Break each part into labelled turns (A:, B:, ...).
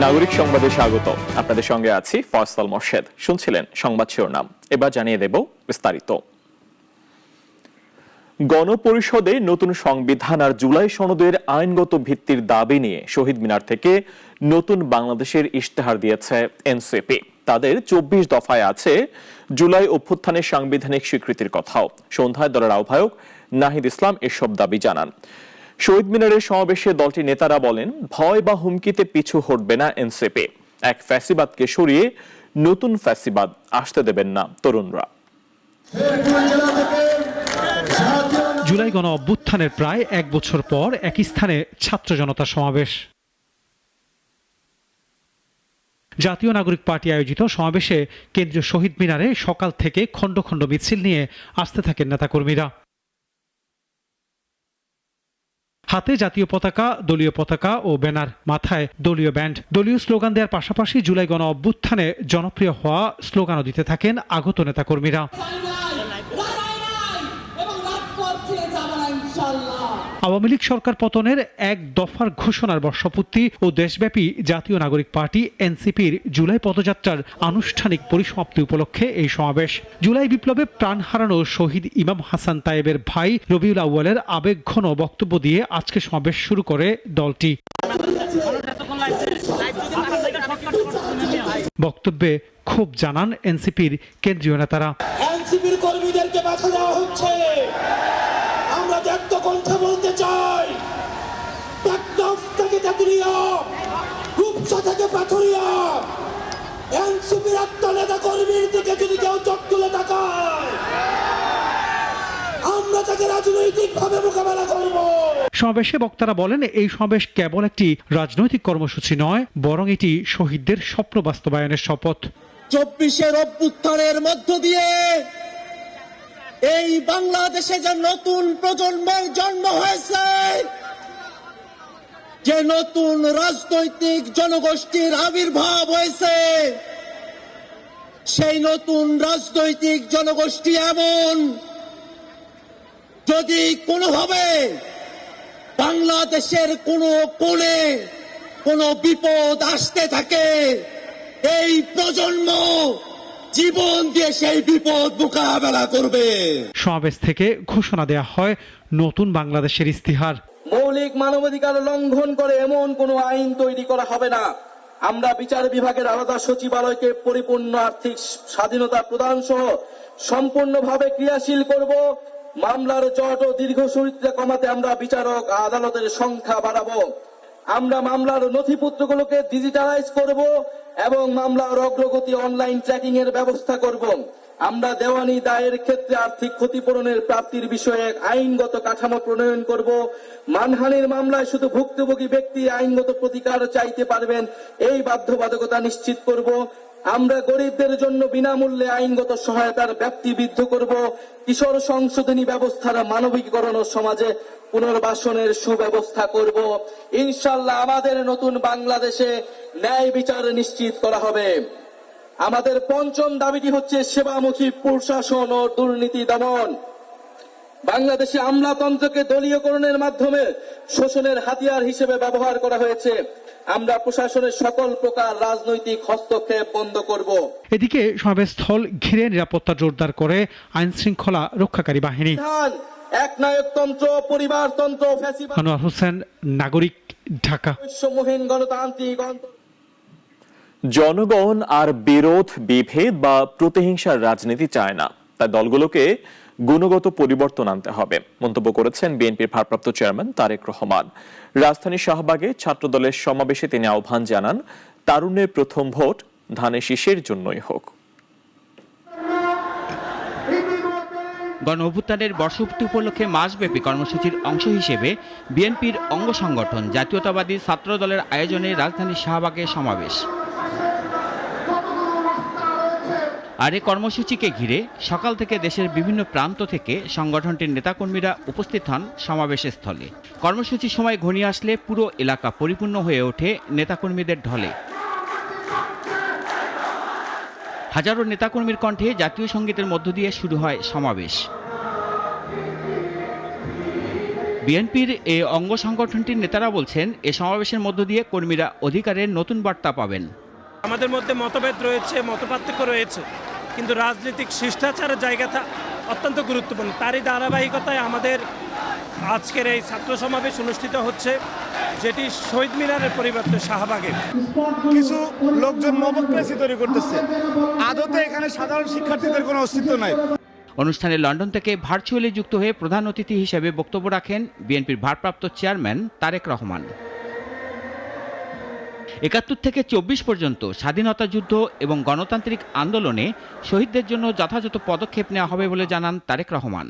A: নাগরিক সংবাদে স্বাগত। আপনাদের সঙ্গে আছি ফয়সাল মোর্শেদ। শুনছিলেন সংবাদ শিরোনাম, এবার জানিয়ে দেব বিস্তারিত। গণপরিষদে নতুন সংবিধান আর জুলাই সনদের আইনগত ভিত্তির দাবি নিয়ে শহীদ মিনার থেকে নতুন বাংলাদেশের ইশতেহার দিয়েছে এনসিপি। তাদের 24 দফায় আছে জুলাই অভ্যুত্থানের সাংবিধানিক স্বীকৃতির কথাও। সন্ধ্যায় দলের আহ্বায়ক নাহিদ ইসলাম এসব দাবি জানান। শহীদ মিনারের সমাবেশে দলটির নেতারা বলেন, ভয় বা হুমকিতে পিছু হটবে না এনসিপি। এক ফ্যাসিবাদকে সরিয়ে নতুন ফ্যাসিবাদ আসতে দেবেন না তরুণরা।
B: জুলাই গণ অভ্যুত্থানের প্রায় এক বছর পর একই স্থানে ছাত্র জনতা সমাবেশ। জাতীয় নাগরিক পার্টি আয়োজিত সমাবেশে কেন্দ্রীয় শহীদ মিনারে সকাল থেকে খণ্ড খণ্ড মিছিল নিয়ে আসতে থাকেন নেতাকর্মীরা। হাতে জাতীয় পতাকা, দলীয় পতাকা ও ব্যানার, মাথায় দলীয় ব্যান্ড। দলীয় স্লোগান দেওয়ার পাশাপাশি জুলাই গণ অভ্যুত্থানে জনপ্রিয় হওয়া স্লোগানও দিতে থাকেন আগত নেতাকর্মীরা। আওয়ামী লীগ সরকার পতনের এক দফার ঘোষণার বর্ষপূর্তি ও দেশব্যাপী জাতীয় নাগরিক পার্টি এনসিপির জুলাই পদযাত্রার আনুষ্ঠানিক পরিসমাপ্তি উপলক্ষে এই সমাবেশ। জুলাই বিপ্লবে প্রাণ হারানো শহীদ ইমাম হাসান তায়েবের ভাই রবিউল আউয়ালের আবেগঘন বক্তব্য দিয়ে আজকে সমাবেশ শুরু করে দলটি। বক্তব্যে ক্ষোভ জানান এনসিপির কেন্দ্রীয় নেতারা।
C: এনসিপির কর্মীদেরকে বাধা দেওয়া হচ্ছে। আমরা ব্যক্ত কণ্ঠে বলতে চাই, টেকনাফ থেকে তেতুলিয়া, রূপসা থেকে পাথুরিয়া, এনসিপির একটা নেতা কর্মীর দিকে যদি কেউ চোখ তুলে তাকায়, আমরা তাকে রাজনৈতিকভাবে মোকাবেলা করব।
B: সমাবেশে বক্তারা বলেন, এই সমাবেশ কেবল একটি রাজনৈতিক কর্মসূচি নয়, বরং এটি শহীদদের স্বপ্ন বাস্তবায়নের শপথ।
C: 24-এর অভ্যুত্থানের মধ্য দিয়ে এই বাংলাদেশে যে নতুন প্রজন্মের জন্ম হয়েছে, যে নতুন রাজনৈতিক জনগোষ্ঠীর আবির্ভাব হয়েছে, সেই নতুন রাজনৈতিক জনগোষ্ঠী এমন, যদি কোনোভাবে বাংলাদেশের কোনো কোণে কোনো বিপদ আসতে থাকে, এই প্রজন্ম জীবন দিয়ে সেই বিপদ মোকাবেলা করবে।
B: সমাবেশ থেকে ঘোষণা দেয়া হয় নতুন বাংলাদেশের ইস্তিহার।
D: মৌলিক মানবাধিকার লঙ্ঘন করে এমন কোনো আইন তৈরি করা হবে না। আমরা বিচার বিভাগের আলাদা সচিবালয়কে পরিপূর্ণ আর্থিক স্বাধীনতা প্রদান সহ সম্পূর্ণভাবে ক্রিয়াশীল করব। মামলার জট ও দীর্ঘসূত্রতা কমাতে আমরা বিচারক আদালতের সংখ্যা বাড়াবো। আমরা মামলার নথিপত্রগুলোকে ডিজিটালাইজ করব এবং মামলার অগ্রগতি অনলাইন ট্র্যাকিং এর ব্যবস্থা করব। আমরা দেওয়ানি দায়ের ক্ষেত্রে আর্থিক ক্ষতিপূরণের প্রাপ্তির বিষয়ে আইনগত কাঠামো প্রণয়ন করব। মানহানির মামলায় শুধু ভুক্তভোগী ব্যক্তি আইনগত প্রতিকার চাইতে পারবেন, এই বাধ্যবাধকতা নিশ্চিত করব। আমরা গরিবদের জন্য বিনামূল্যে আইনগত সহায়তার ব্যাপ্তি বৃদ্ধি করব। কিশোর সংশোধনী ব্যবস্থার মানবিকীকরণ ও সমাজে পুনর্বাসনের সুব্যবস্থা করব। ইনশাআল্লাহ আমাদের নতুন বাংলাদেশে ন্যায় বিচার নিশ্চিত করা হবে। আমাদের পঞ্চম দাবিটি হচ্ছে সেবামুখী প্রশাসন ও দুর্নীতি দমন। বাংলাদেশে আমলাতন্ত্রকে দলীয়করণের মাধ্যমে শোষণের হাতিয়ার হিসেবে ব্যবহার করা হয়েছে। আমরা প্রশাসনের সকল প্রকার রাজনৈতিক হস্তক্ষেপ বন্ধ করব।
B: এদিকে সমাবেশস্থল ঘিরে নিরাপত্তা জোরদার করে আইন শৃঙ্খলা রক্ষাকারী বাহিনী।
D: একনায়কতন্ত্র, পরিবারতন্ত্র, ফ্যাসিবাদ।
B: আনোয়ার হোসেন, নাগরিক, ঢাকা।
D: গণতান্ত্রিক
A: জনগণ আর বিরোধ, বিভেদ বা প্রতিহিংসার রাজনীতি চায় না, তাই দলগুলোকে গুণগত পরিবর্তন আনতে হবে, মন্তব্য করেছেন বিএনপির ভারপ্রাপ্ত চেয়ারম্যান তারেক রহমান। রাজধানীর শাহবাগে ছাত্রদলের সমাবেশে তিনি আহ্বান জানান, তারুণ্যের প্রথম ভোট ধানের শীষের জন্যই হোক।
E: গণ অভ্যুত্থানের বর্ষপূর্তি উপলক্ষে মাসব্যাপী কর্মসূচির অংশ হিসেবে বিএনপির অঙ্গ সংগঠন জাতীয়তাবাদী ছাত্র দলের আয়োজনে রাজধানীর শাহবাগে সমাবেশ। আর এই কর্মসূচিকে ঘিরে সকাল থেকে দেশের বিভিন্ন প্রান্ত থেকে সংগঠনটির নেতাকর্মীরা উপস্থিত হন সমাবেশের স্থলে। কর্মসূচির সময় ঘনিয়ে আসলে পুরো এলাকা পরিপূর্ণ হয়ে ওঠে নেতাকর্মীদের ঢলে। হাজারো নেতাকর্মীর কণ্ঠে জাতীয় সঙ্গীতের মধ্য দিয়ে শুরু হয় সমাবেশ। বিএনপির এই অঙ্গ সংগঠনটির নেতারা বলছেন, এ সমাবেশের মধ্য দিয়ে কর্মীরা অধিকারের নতুন বার্তা পাবেন।
F: আমাদের মধ্যে মতভেদ রয়েছে, মতপার্থক্য রয়েছে, কিন্তু রাজনৈতিক শিষ্টাচারের জায়গাটা অত্যন্ত গুরুত্বপূর্ণ। তারই ধারাবাহিকতায় আমাদের আজকের এই ছাত্র সমাবেশ অনুষ্ঠিত হচ্ছে, যেটি শহীদ মিনারের পরিবর্তে শাহবাগে।
G: কিছু লোকজন মবক্রেসি তৈরি করতেছে, আদতে এখানে সাধারণ শিক্ষার্থীদের কোনো অস্তিত্ব নাই।
E: অনুষ্ঠানে লন্ডন থেকে ভার্চুয়ালি যুক্ত হয়ে প্রধান অতিথি হিসেবে বক্তব্য রাখেন বিএনপির ভারপ্রাপ্ত চেয়ারম্যান তারেক রহমান। ৭১ থেকে ২৪ পর্যন্ত স্বাধীনতা যুদ্ধ এবং গণতান্ত্রিক আন্দোলনে শহীদদের জন্য যথাযথ পদক্ষেপ নেওয়া হবে বলে জানান তারেক রহমান।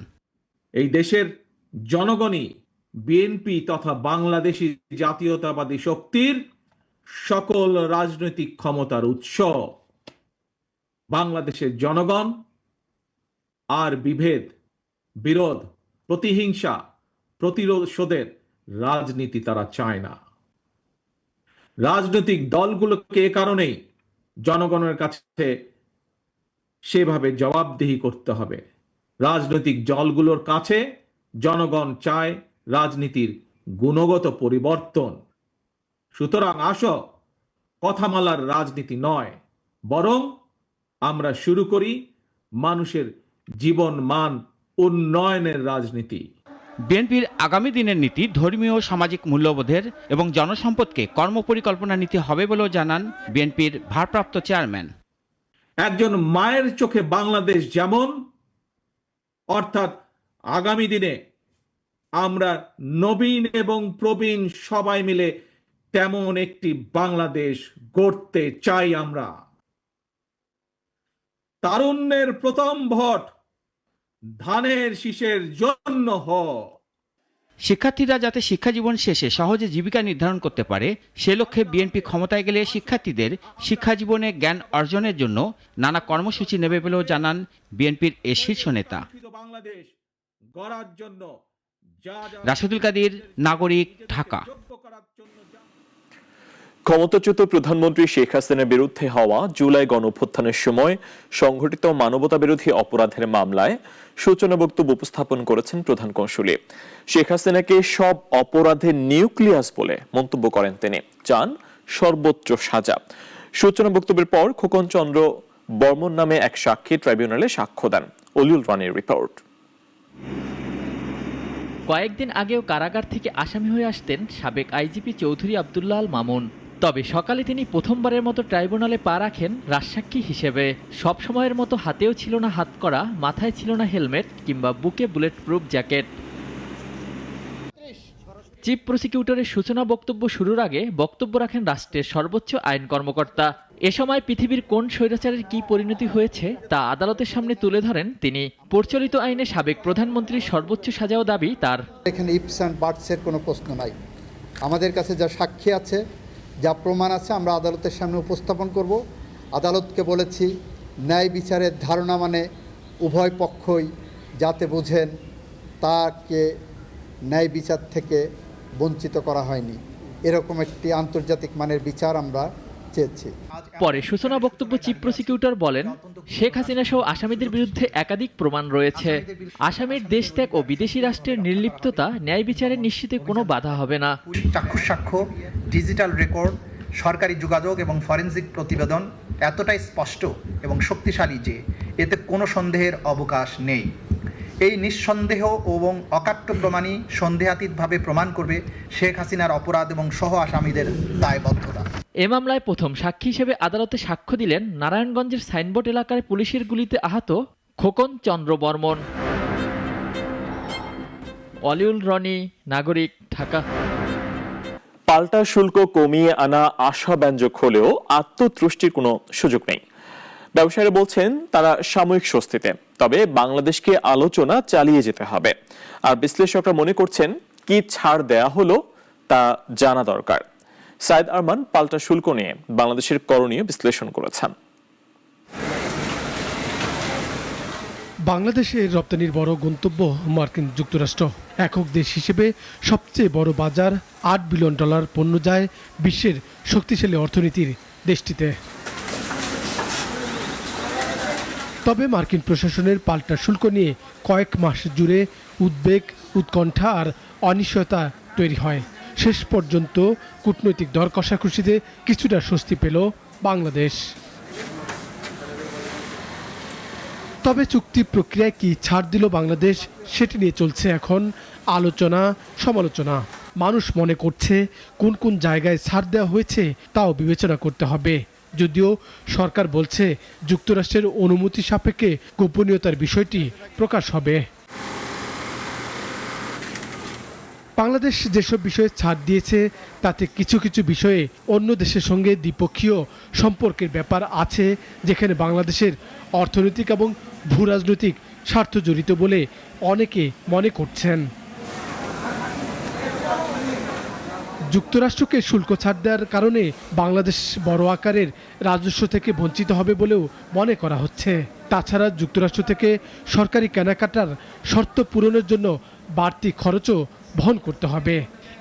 H: এই দেশের জনগণই বিএনপি তথা বাংলাদেশী জাতীয়তাবাদী শক্তির সকল রাজনৈতিক ক্ষমতার উৎস। বাংলাদেশের জনগণ আর বিভেদ, বিরোধ, প্রতিহিংসা, প্রতিশোধের রাজনীতি তারা চায় না। রাজনৈতিক দলগুলোকে এ কারণেই জনগণের কাছে সেভাবে জবাবদিহি করতে হবে। রাজনৈতিক দলগুলোর কাছে জনগণ চায় রাজনীতির গুণগত পরিবর্তন। সুতরাং আসো, কথামালার রাজনীতি নয়, বরং আমরা শুরু করি মানুষের জীবন মান উন্নয়নের রাজনীতি।
E: বিএনপির আগামী দিনের নীতি ধর্মীয় ও সামাজিক মূল্যবোধের এবং জনসম্পদকে কর্মপরিকল্পনা নীতি হবে বলেও জানান বিএনপির ভারপ্রাপ্ত চেয়ারম্যান।
H: একজন মায়ের চোখে বাংলাদেশ যেমন, অর্থাৎ আগামী দিনে আমরা নবীন এবং প্রবীণ সবাই মিলে তেমন একটি বাংলাদেশ গড়তে চাই। আমরা তারুণ্যের প্রথম ভোট ধানের শীষের জন্য হোক।
E: শিক্ষার্থীরা যাতে শিক্ষাজীবন শেষে সহজে জীবিকা নির্ধারণ করতে পারে, সে লক্ষ্যে বিএনপি ক্ষমতায় গেলে শিক্ষার্থীদের শিক্ষাজীবনে জ্ঞান অর্জনের জন্য নানা কর্মসূচি নেবে বলেও জানান বিএনপির এ শীর্ষ নেতা।
H: বাংলাদেশ গড়ার জন্য
E: রাশেদুল কাদির, নাগরিক, ঢাকা।
A: ক্ষমতাচ্যুত প্রধানমন্ত্রী শেখ হাসিনার বিরুদ্ধে হওয়া জুলাই গণঅভ্যুত্থানের সময় সংঘটিত মানবতা বিরোধী অপরাধের মামলায় সূচনা বক্তব্য উপস্থাপন করেছেন প্রধান কৌঁসুলি। শেখ হাসিনাকে সব অপরাধের নিউক্লিয়াস বলে মন্তব্য করেন তিনি, চান সর্বোচ্চ সাজা। সূচনা বক্তব্যের পর খোকন চন্দ্র বর্মন নামে এক সাক্ষী ট্রাইব্যুনালে সাক্ষ্য দেন। অলিউল রানীর রিপোর্ট।
I: কয়েকদিন আগেও কারাগার থেকে আসামি হয়ে আসতেন সাবেক আইজিপি চৌধুরী আব্দুল্লাহ আল মামুন। তবে সকালে তিনি প্রথমবারের মতো ট্রাইব্যুনালে পা রাখেন রাজসাক্ষী হিসেবে। সব সময়ের মতো হাতেও ছিল না হাতকড়া, মাথায় ছিল না হেলমেট কিংবা বুকে বুলেট প্রুফ জ্যাকেট। চিফ প্রসিকিউটরের সূচনা বক্তব্য শুরুর আগে বক্তব্য রাখেন রাষ্ট্রের সর্বোচ্চ আইন কর্মকর্তা। এ সময় পৃথিবীর কোন স্বৈরাচারের কি পরিণতি হয়েছে তা আদালতের সামনে তুলে ধরেন তিনি। প্রচলিত আইনে সাবেক প্রধানমন্ত্রীর সর্বোচ্চ সাজাও দাবি তার।
J: এখানে ইপস অ্যান্ড বার্ডসের কোনো প্রশ্ন নাই। আমাদের কাছে যা সাক্ষী আছে, যা প্রমাণ আছে, আমরা আদালতের সামনে উপস্থাপন করব। আদালতকে বলেছি, ন্যায় বিচারের ধারণা মানে উভয় পক্ষই যাতে বুঝেন তাকে ন্যায় বিচার থেকে বঞ্চিত করা হয়নি, এরকম একটি আন্তর্জাতিক মানের বিচার আমরা চেয়েছি।
I: পরে সূচনা বক্তব্য চিফ প্রসিকিউটর বলেন, শেখ হাসিনা সহ আসামিদের বিরুদ্ধে একাধিক প্রমাণ রয়েছে। আসামির দেশ ত্যাগ ও বিদেশি রাষ্ট্রের নির্লিপ্ততা ন্যায় বিচারের নিশ্চিতে কোনো বাধা হবে না।
K: চাক্ষুষ সাক্ষ্য, ডিজিটাল রেকর্ড, সরকারি যোগাযোগ এবং ফরেনসিক প্রতিবেদন এতটাই স্পষ্ট এবং শক্তিশালী যে এতে কোনো সন্দেহের অবকাশ নেই। এই নিঃসন্দেহ এবং অকাট্য প্রমাণই সন্দেহাতীতভাবে প্রমাণ করবে শেখ হাসিনার অপরাধ এবং সহ আসামিদের দায়বদ্ধতা।
I: এ মামলায় প্রথম সাক্ষী হিসেবে আদালতে সাক্ষ্য দিলেন নারায়ণগঞ্জের সাইনবোর্ড এলাকার পুলিশের গুলিতে আহত খোকন চন্দ্র বর্মন। অলিউল রনি, নাগরিক, ঢাকা।
A: পাল্টা শুল্ক কমিয়ে আনা আশাব্যঞ্জক হলেও আত্মতুষ্টির কোনো সুযোগ নেই। ব্যবসায়ীরা বলছেন তারা সাময়িক স্বস্তিতে, তবে বাংলাদেশকে আলোচনা চালিয়ে যেতে হবে। আর বিশ্লেষকরা মনে করছেন কি ছাড় দেয়া হলো তা জানা দরকার। সাইদ আরমান পাল্টা শুল্ক নিয়ে বাংলাদেশের করণীয় বিশ্লেষণ করেছেন।
L: বাংলাদেশের রপ্তানির বড় গন্তব্য মার্কিন যুক্তরাষ্ট্র। একক দেশ হিসেবে সবচেয়ে বড় বাজার, $8 বিলিয়ন পণ্য যায় বিশ্বের শক্তিশালী অর্থনীতির দেশটিতে। তবে মার্কিন প্রশাসনের পাল্টা শুল্ক নিয়ে কয়েক মাস জুড়ে উদ্বেগ, উৎকণ্ঠা আর অনিশ্চয়তা তৈরি হয়। শেষ পর্যন্ত কূটনৈতিক দর কষাকষিতে কিছুটা স্বস্তি পেল বাংলাদেশ। তবে চুক্তি প্রক্রিয়ায় কি ছাড় দিল বাংলাদেশ, সেটি নিয়ে চলছে এখন আলোচনা সমালোচনা। মানুষ মনে করছে কোন কোন জায়গায় ছাড় দেওয়া হয়েছে তাও বিবেচনা করতে হবে। যদিও সরকার বলছে যুক্তরাষ্ট্রের অনুমতি সাপেক্ষে গোপনীয়তার বিষয়টি প্রকাশ হবে। বাংলাদেশ যেসব বিষয়ে ছাড় দিয়েছে তাতে কিছু কিছু বিষয়ে অন্য দেশের সঙ্গে দ্বিপক্ষীয় সম্পর্কের ব্যাপার আছে, যেখানে বাংলাদেশের অর্থনৈতিক এবং ভূরাজনৈতিক স্বার্থ জড়িত বলে অনেকে মনে করছেন। যুক্তরাষ্ট্রকে শুল্ক ছাড় দেওয়ার কারণে বাংলাদেশ বড় আকারের রাজস্ব থেকে বঞ্চিত হবে বলেও মনে করা হচ্ছে। তাছাড়া যুক্তরাষ্ট্র থেকে সরকারি কেনাকাটার শর্ত পূরণের জন্য বাড়তি খরচও বহন করতে হবে।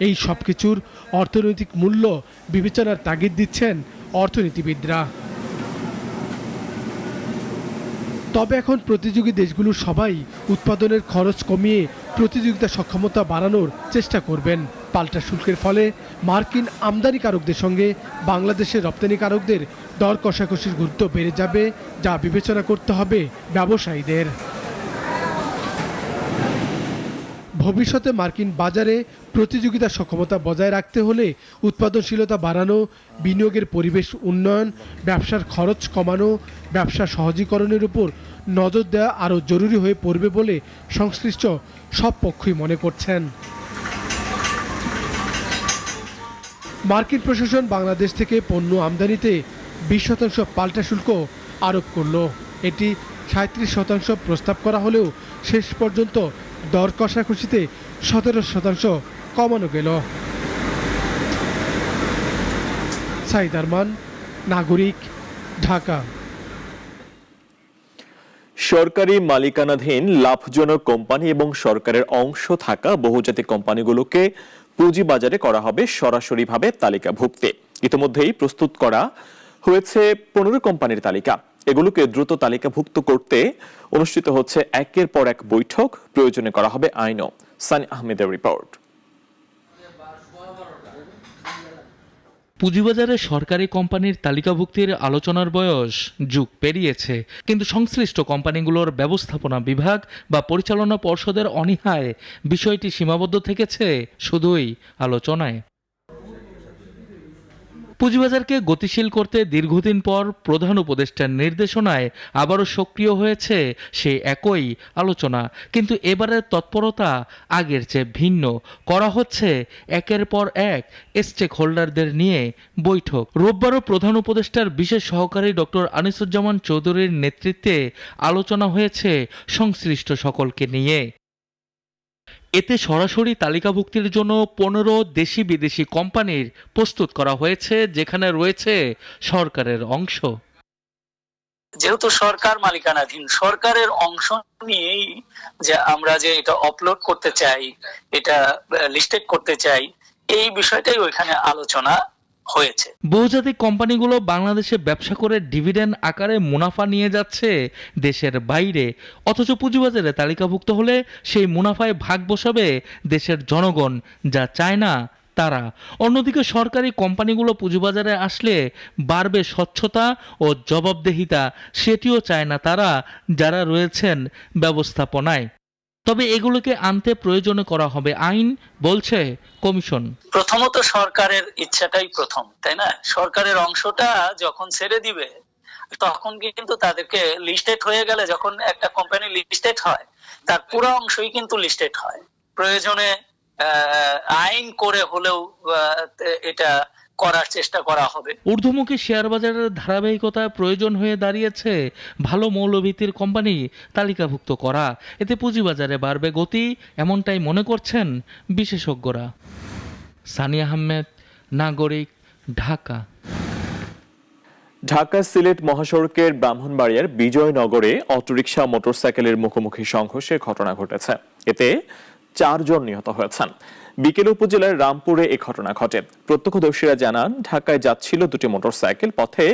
L: এই সব কিছুর অর্থনৈতিক মূল্য বিবেচনার তাগিদ দিচ্ছেন অর্থনীতিবিদরা। তবে এখন প্রতিযোগী দেশগুলোর সবাই উৎপাদনের খরচ কমিয়ে প্রতিযোগিতা সক্ষমতা বাড়ানোর চেষ্টা করবেন। পাল্টা শুল্কের ফলে মার্কিন আমদানিকারকদের সঙ্গে বাংলাদেশের রপ্তানিকারকদের দর কষাকষির গুরুত্ব বেড়ে যাবে, যা বিবেচনা করতে হবে ব্যবসায়ীদের। ভবিষ্যতে মার্কিন বাজারে প্রতিযোগিতা সক্ষমতা বজায় রাখতে হলে উৎপাদনশীলতা বাড়ানো, বিনিয়োগের পরিবেশ উন্নয়ন, ব্যবসার খরচ কমানো, ব্যবসা সহজীকরণের উপর নজর দেওয়া আরও জরুরি হয়ে পড়বে বলে সংশ্লিষ্ট সব পক্ষই মনে করছেন। মার্কিন প্রশাসন বাংলাদেশ থেকে পণ্য আমদানিতে 20% পাল্টা শুল্ক আরোপ করল। এটি 37% প্রস্তাব করা হলেও শেষ পর্যন্ত দর কষাকষিতে 17% কমানো গেল। সাইদ আরমান, নাগরিক, ঢাকা।
A: সরকারি মালিকানাধীন লাভজনক কোম্পানি এবং সরকারের অংশ থাকা বহুজাতিক কোম্পানিগুলোকে পুঁজিবাজারে করা হবে সরাসরিভাবে তালিকাভুক্তি। ইতিমধ্যেই প্রস্তুত করা হয়েছে 15 কোম্পানির তালিকা। এগুলোকে দ্রুত তালিকাভুক্ত করতে অনুষ্ঠিত হচ্ছে একের পর এক বৈঠক, প্রয়োজনে করা হবে আইনও। সানি আহমেদের রিপোর্ট।
M: পুঁজিবাজারে সরকারি কোম্পানির তালিকাভুক্তির আলোচনার বয়স যুগ পেরিয়েছে, কিন্তু সংশ্লিষ্ট কোম্পানিগুলোর ব্যবস্থাপনা বিভাগ বা পরিচালনা পর্ষদের অনীহায় বিষয়টি সীমাবদ্ধ থেকেছে শুধুই আলোচনায়। পুঁজিবাজারকে গতিশীল করতে দীর্ঘদিন পর প্রধান উপদেষ্টার নির্দেশনায় আবারও সক্রিয় হয়েছে সেই একই আলোচনা, কিন্তু এবারের তৎপরতা আগের চেয়ে ভিন্ন। করা হচ্ছে একের পর এক স্টেক হোল্ডারদের নিয়ে বৈঠক। রোববারও প্রধান উপদেষ্টার বিশেষ সহকারী ডক্টর আনিসুজ্জামান চৌধুরীর নেতৃত্বে আলোচনা হয়েছে সংশ্লিষ্ট সকলকে নিয়ে। এতে সরাসরি তালিকাভুক্তির জন্য 15 দেশি বিদেশি কোম্পানির প্রস্তুত করা হয়েছে, যেখানে রয়েছে সরকারের অংশ।
N: যেহেতু সরকার মালিকানাধীন, সরকারের অংশ নিয়েই যে আমরা যে এটা আপলোড করতে চাই, এটা লিস্টেড করতে চাই, এই বিষয়টাই ওইখানে আলোচনা হয়েছে।
M: বহুজাতিক কোম্পানিগুলো বাংলাদেশে ব্যবসা করে ডিভিডেন্ড আকারে মুনাফা নিয়ে যাচ্ছে দেশের বাইরে, অথচ পুঁজিবাজারে তালিকাভুক্ত হলে সেই মুনাফায় ভাগ বসাবে দেশের জনগণ, যা চায় না তারা। অন্যদিকে সরকারি কোম্পানিগুলো পুঁজিবাজারে আসলে বাড়বে স্বচ্ছতা ও জবাবদিহিতা, সেটিও চায় না তারা, যারা রয়েছেন ব্যবস্থাপনায়। তবে এগুলোকে আনতে প্রয়োজনে করা হবে আইন, বলছে কমিশন।
N: প্রথমত সরকারের ইচ্ছাটাই প্রথম, তাই না? সরকারের অংশটা যখন ছেড়ে দিবে তখন কিন্তু তাদেরকে লিস্টেড হয়ে গেলে, যখন একটা কোম্পানি লিস্টেড হয় তার পুরো অংশই কিন্তু লিস্টেড হয়। প্রয়োজনে আইন করে হলেও এটা করার চেষ্টা করা হবে।
M: ঊর্ধ্বমুখী শেয়ার বাজারের ধারাবাহিকতা প্রয়োজন হয়ে দাঁড়িয়েছে ভালো মৌলভিত্তির কোম্পানি তালিকাভুক্ত করা। এতে পুঁজিবাজারে বাড়বে গতি, এমনটাই মনে করছেন বিশেষজ্ঞরা। সানি আহমেদ, নাগরিক, ঢাকা।
A: ঢাকা সিলেট মহাসড়কের ব্রাহ্মণবাড়িয়ার বিজয়নগরে অটোরিকশা মোটরসাইকেলের মুখোমুখি সংঘর্ষের ঘটনা ঘটেছে। এতে 4 জন নিহত হয়েছেন। বিকেল উপজেলার রামপুরে এ ঘটনা ঘটে। প্রত্যক্ষদর্শীরা জানান, ঢাকায় যাচ্ছিল 2টি মোটরসাইকেল। পথে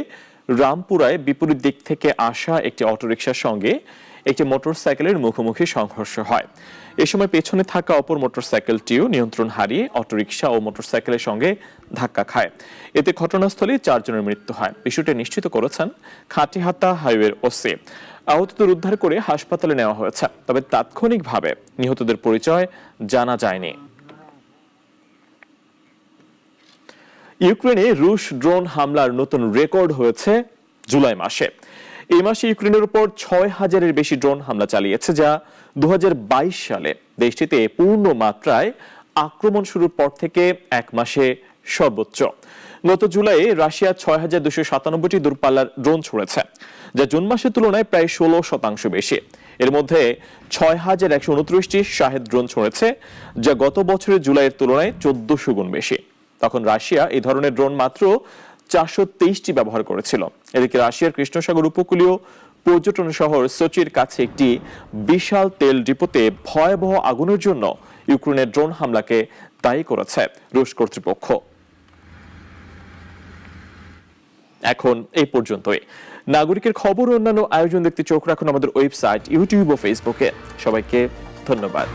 A: রামপুরায় বিপরীত দিক থেকে আসা একটি অটোরিকশার সঙ্গে একটি মোটরসাইকেলের মুখোমুখি সংঘর্ষ হয়। এ সময় পেছনে থাকা অপর মোটরসাইকেলটিও নিয়ন্ত্রণ হারিয়ে অটোরিকশা ও মোটরসাইকেলের সঙ্গে ধাক্কা খায়। এতে ঘটনাস্থলেই 4 জনের মৃত্যু হয়। বিষয়টি নিশ্চিত করেছেন খাটিহাতা হাইওয়ের ওসি। আহতদের উদ্ধার করে হাসপাতালে নেওয়া হয়েছে, তবে তাৎক্ষণিকভাবে নিহতদের পরিচয় জানা যায়নি। ইউক্রেনে রুশ ড্রোন হামলার নতুন রেকর্ড হয়েছে জুলাই মাসে। এই মাসে ইউক্রেনের উপর 6,000-এর বেশি ড্রোন হামলা চালিয়েছে, যা 2022 সালে দেশটিতে পূর্ণ মাত্রায় আক্রমণ শুরুর পর থেকে এক মাসে সর্বোচ্চ। গত জুলাইয়ে রাশিয়া 6,297টি দূরপাল্লার ড্রোন ছুড়েছে, যা জুন মাসের তুলনায় প্রায় 16% বেশি। এর মধ্যে 6,129টি শাহেদ ড্রোন ছুড়েছে, যা গত বছরের জুলাইয়ের তুলনায় 1400 গুণ বেশি। তখন রাশিয়া এই ধরনের ড্রোন মাত্র 423টি ব্যবহার করেছিল। এদিকে রাশিয়ার কৃষ্ণসাগর উপকূলীয় পর্যটন শহর সোচির কাছে একটি বিশাল তেল ডিপোতে ভয়াবহ আগুনের জন্য ইউক্রেনের ড্রোন হামলাকে দায়ী করেছে রুশ কর্তৃপক্ষ। এখন এই পর্যন্তই। নাগরিকের খবর ও অন্যান্য আয়োজন দেখতে চোখ রাখুন আমাদের ওয়েবসাইট, ইউটিউব ও ফেসবুকে। সবাইকে ধন্যবাদ।